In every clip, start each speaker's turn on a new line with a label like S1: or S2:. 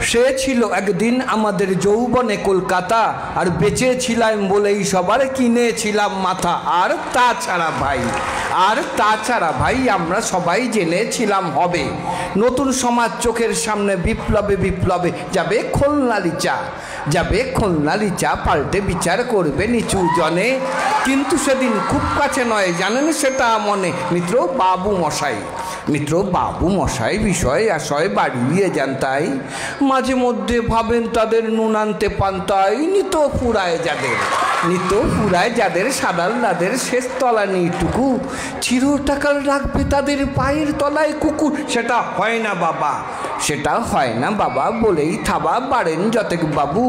S1: সে ছিল একদিন আমাদের যৌবনে কলকাতা, আর বেঁচে ছিলাম বলেই সবার কিনেছিলাম মাথা। আর তাছাড়া ভাই আমরা সবাই জেনেছিলাম হবে নতুন সমাজ চোখের সামনে, বিপ্লবে বিপ্লবে যাবে খোলনালি চা, পাল্টে বিচার করবে নিচু জনে। কিন্তু সেদিন খুব কাছে নয়, জানেন সেটা মনে মিত্র বাবু মশাই বিষয় আশয় বাড়িয়ে যান, তাই মাঝে মধ্যে ভাবেন তাদের নুন আনতে পান্তাই। নিত ফুরায় যাদের সাদাল্লাদের শেষ তলা নিটুকু, চিরটাকাল রাখবে তাদের পায়ের তলায় কুকুর। সেটা হয় না বাবা বলেই থাবা বাড়েন যতেক বাবু।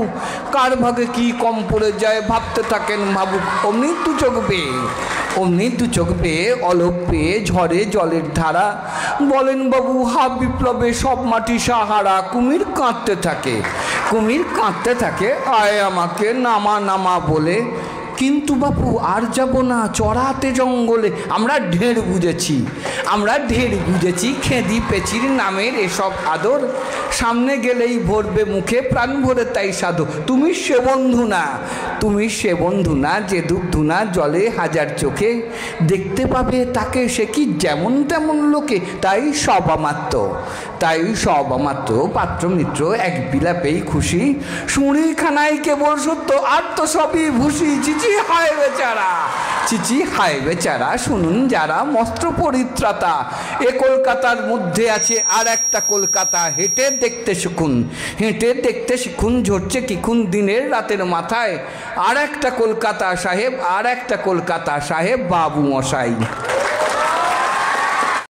S1: কার ভাগে কি কম পড়ে যায় ভাবতে থাকেন ভাবুক। অমনি দু চোখ বেয়ে অলপ পেয়ে ঝরে জলের ধারা, বলেন বাবু হাফ বিপ্লবে সব মাটি সাহারা। কুমির কাঁদতে থাকে আয় আমাকে নামা বলে। কিন্তু বাপু আর যাব না চড়াতে জঙ্গলে। আমরা ঢের বুঝেছি খেদি পেচির নামের এসব আদর। সামনে গেলেই ভরবে মুখে প্রাণ ভরে তাই সাধু। তুমি সে বন্ধু না যে ডুব ধুনা জলে হাজার চোখে। দেখতে পাবে তাকে সে কি যেমন তেমন লোকে। তাই সব আমাত্র পাত্র মিত্র এক বিলাপেই খুশি। শুঁড়িখানায় কেবল সত্য আর তো সবই ভুসি। চিচি হায় বেচারা শুনুন যারা মস্ত্র পরিত্রাতা। এ কলকাতার মধ্যে আছে আর একটা কলকাতা। হেঁটে দেখতে শিখুন ঝরছে কিখুন দিনের রাতের মাথায়। আর একটা কলকাতা সাহেব বাবু মশাই।